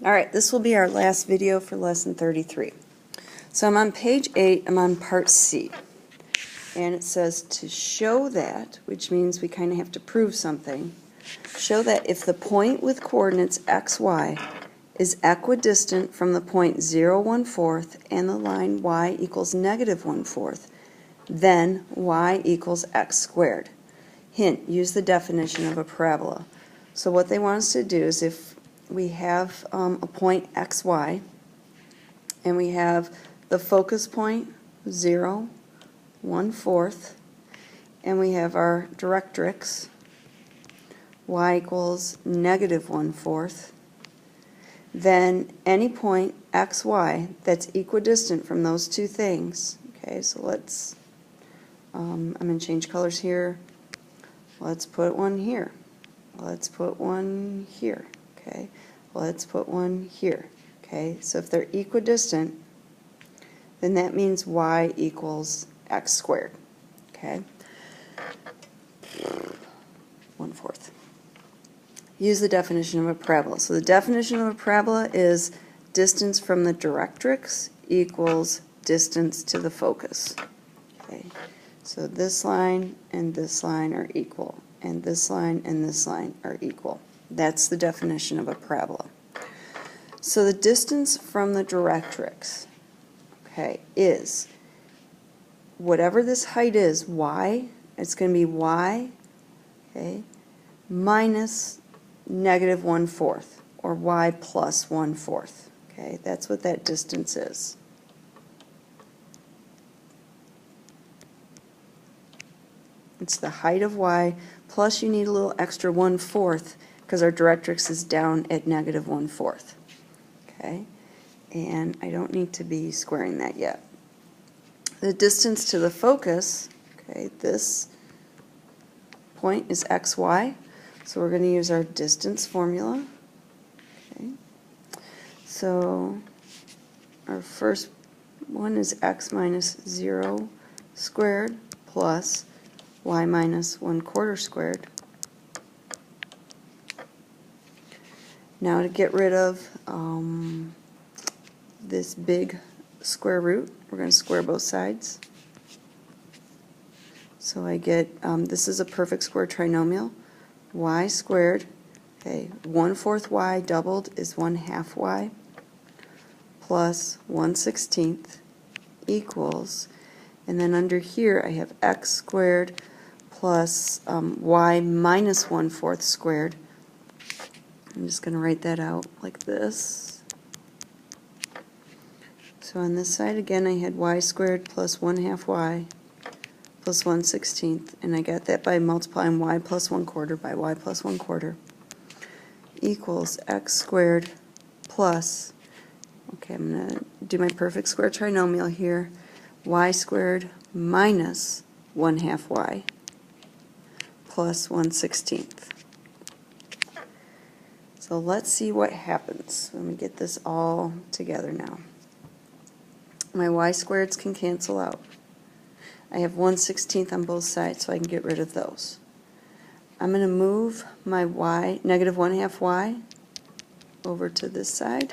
Alright, this will be our last video for lesson 33. So I'm on page 8, I'm on part C. And it says to show that, which means we kind of have to prove something, show that if the point with coordinates x, y is equidistant from the point 0, 1/4 and the line y equals negative 1/4, then y equals x squared. Hint, use the definition of a parabola. So what they want us to do is if we have a point xy and we have the focus point 0, 1/4 and we have our directrix y equals negative 1/4, then any point xy that's equidistant from those two things, okay, so let's, I'm going to change colors here, let's put one here, let's put one here, okay, let's put one here, okay, so if they're equidistant, then that means y equals x squared, okay, 1/4. Use the definition of a parabola. So the definition of a parabola is distance from the directrix equals distance to the focus. Okay. So this line and this line are equal, and this line and this line are equal. That's the definition of a parabola. So the distance from the directrix, okay, is whatever this height is, y, it's going to be y, okay, minus negative 1/4, or y plus 1/4. Okay, that's what that distance is. It's the height of y, plus you need a little extra 1/4 because our directrix is down at negative 1/4. Okay, and I don't need to be squaring that yet. The distance to the focus, okay, this point is xy. So we're going to use our distance formula. Okay. So our first one is x minus 0 squared plus y minus 1/4 squared. Now to get rid of this big square root, we're going to square both sides. So I get, this is a perfect square trinomial. Y squared, okay, 1/4 y doubled is 1/2 y plus 1/16 equals, and then under here I have x squared plus y minus 1/4 squared. I'm just going to write that out like this. So on this side again I had y squared plus 1/2 y plus 1/16, and I got that by multiplying y plus 1/4 by y plus 1/4 equals x squared plus, okay, I'm going to do my perfect square trinomial here, y squared minus 1/2 y plus 1/16. So let's see what happens when we get this all together now. My y squareds can cancel out. I have 1/16 on both sides, so I can get rid of those. I'm going to move my y, negative 1/2 y, over to this side.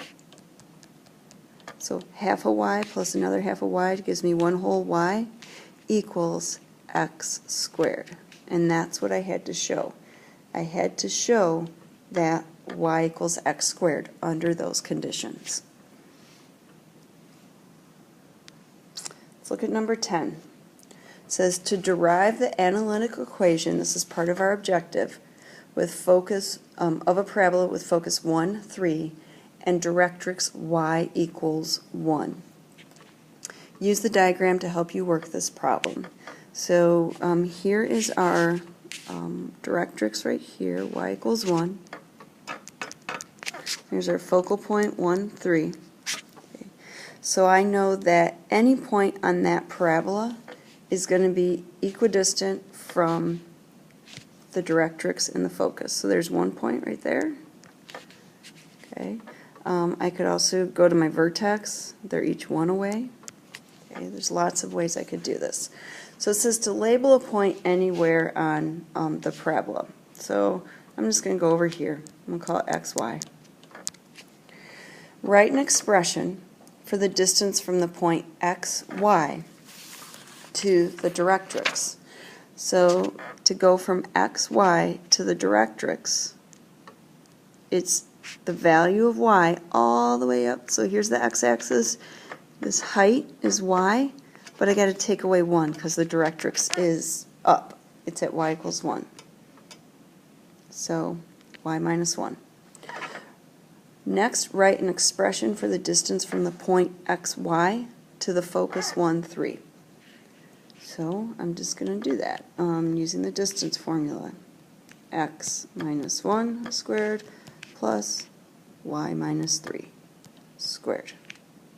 So half a y plus another half a y gives me 1 whole y equals x squared. And that's what I had to show. I had to show that y equals x squared under those conditions. Let's look at number 10. It says to derive the analytic equation, this is part of our objective, with focus of a parabola with focus 1, 3, and directrix y equals 1. Use the diagram to help you work this problem. So here is our directrix right here, y equals 1. Here's our focal point 1, 3. Okay. So I know that any point on that parabola is going to be equidistant from the directrix and the focus. So there's one point right there. Okay. I could also go to my vertex. They're each one away. Okay. There's lots of ways I could do this. So it says to label a point anywhere on the parabola. So I'm just going to go over here. I'm going to call it xy. Write an expression for the distance from the point x, y to the directrix. So to go from x, y to the directrix, it's the value of y all the way up. So here's the x-axis. This height is y, but I got to take away 1 because the directrix is up. It's at y equals 1. So y minus 1. Next, write an expression for the distance from the point xy to the focus 1, 3. So I'm just going to do that using the distance formula. X minus 1 squared plus y minus 3 squared.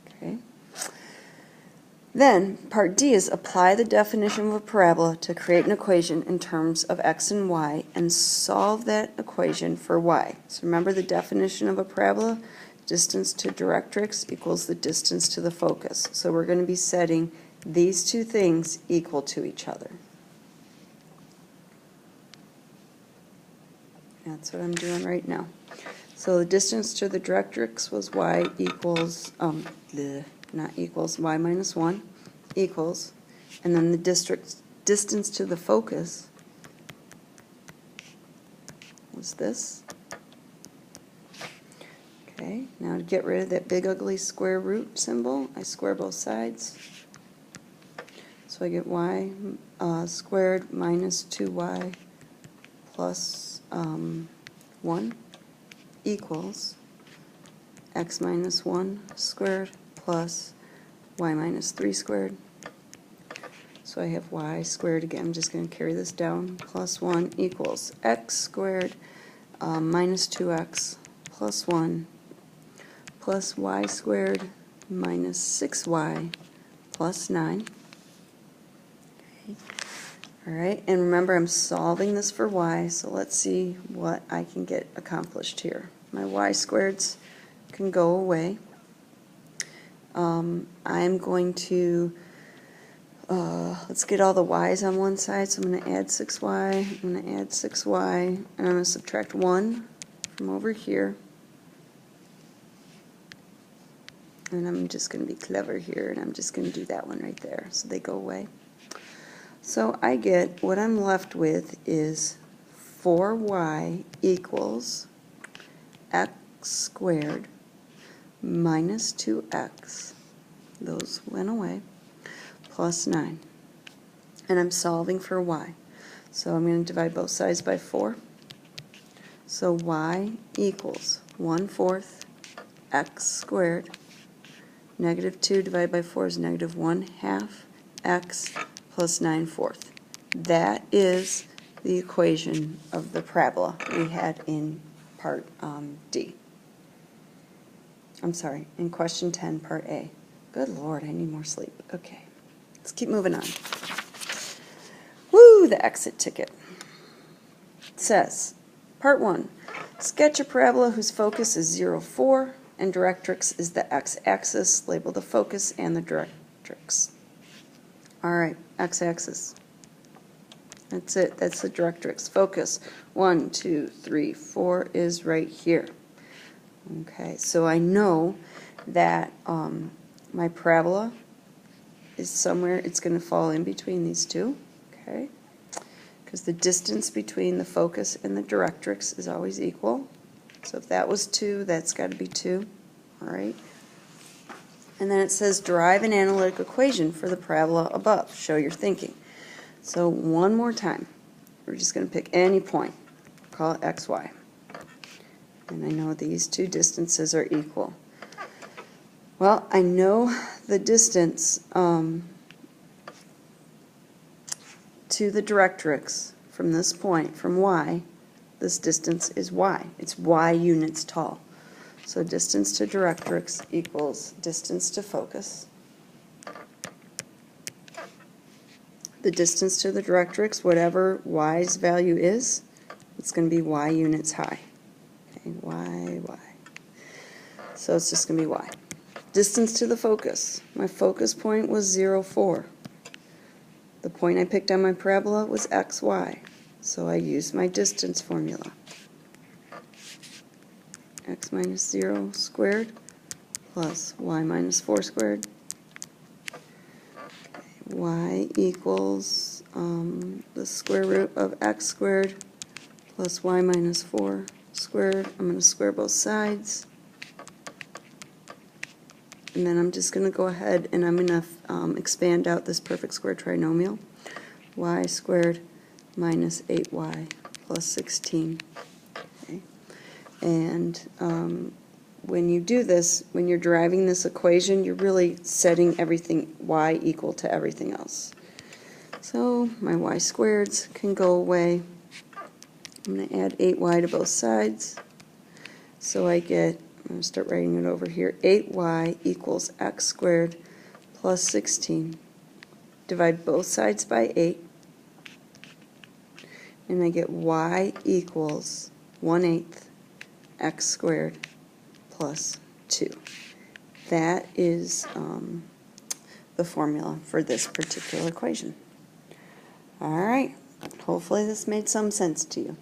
Okay. Then, part D is apply the definition of a parabola to create an equation in terms of x and y and solve that equation for y. So remember the definition of a parabola? Distance to directrix equals the distance to the focus. So we're going to be setting these two things equal to each other. That's what I'm doing right now. So the distance to the directrix was y equals, not equals, y minus 1 equals, and then the distance to the focus was this. Okay, now to get rid of that big ugly square root symbol, I square both sides. So I get y squared minus 2y plus 1 equals x minus 1 squared plus y minus 3 squared. So I have y squared again. I'm just going to carry this down. Plus 1 equals x squared minus 2x plus 1 plus y squared minus 6y plus 9. Okay. All right, and remember I'm solving this for y, so let's see what I can get accomplished here. My y squareds can go away. I'm going to, let's get all the y's on one side, so I'm going to add 6y, I'm going to add 6y, and I'm going to subtract 1 from over here. And I'm just going to be clever here, and I'm just going to do that one right there, so they go away. So I get, what I'm left with is 4y equals x squared minus 2x, those went away, plus 9. And I'm solving for y. So I'm going to divide both sides by 4. So y equals 1/4 x squared. Negative 2 divided by 4 is negative 1/2 x plus 9/4. That is the equation of the parabola we had in part D. I'm sorry, in question 10, part A. Good Lord, I need more sleep. Okay, let's keep moving on. Woo, the exit ticket. It says, part 1, sketch a parabola whose focus is 0, 4, and directrix is the x-axis. Label the focus and the directrix. All right, x-axis. That's it. That's the directrix. Focus 1, 2, 3, 4 is right here. Okay, so I know that my parabola is somewhere, it's going to fall in between these two. Okay, because the distance between the focus and the directrix is always equal. So if that was 2, that's got to be 2. All right. And then it says derive an analytic equation for the parabola above. Show your thinking. So one more time. We're just going to pick any point. Call it xy. And I know these two distances are equal. Well, I know the distance to the directrix from this point, from y, this distance is y. It's y units tall. So distance to directrix equals distance to focus. The distance to the directrix, whatever y's value is, it's going to be y units high. Okay, y. So it's just going to be y. Distance to the focus. My focus point was 0, 4. The point I picked on my parabola was xy. So I used my distance formula. X minus 0 squared plus y minus 4 squared. Y equals the square root of x squared plus y minus 4 squared. I'm going to square both sides. And then I'm just going to go ahead and I'm going to expand out this perfect square trinomial. Y squared minus 8y plus 16. Okay. And when you do this, when you're deriving this equation, you're really setting everything y equal to everything else. So my y squareds can go away. I'm going to add 8y to both sides. So I get, I'm going to start writing it over here, 8y equals x squared plus 16. Divide both sides by 8. And I get y equals 1/8 x squared plus 2. That is the formula for this particular equation. All right, hopefully this made some sense to you.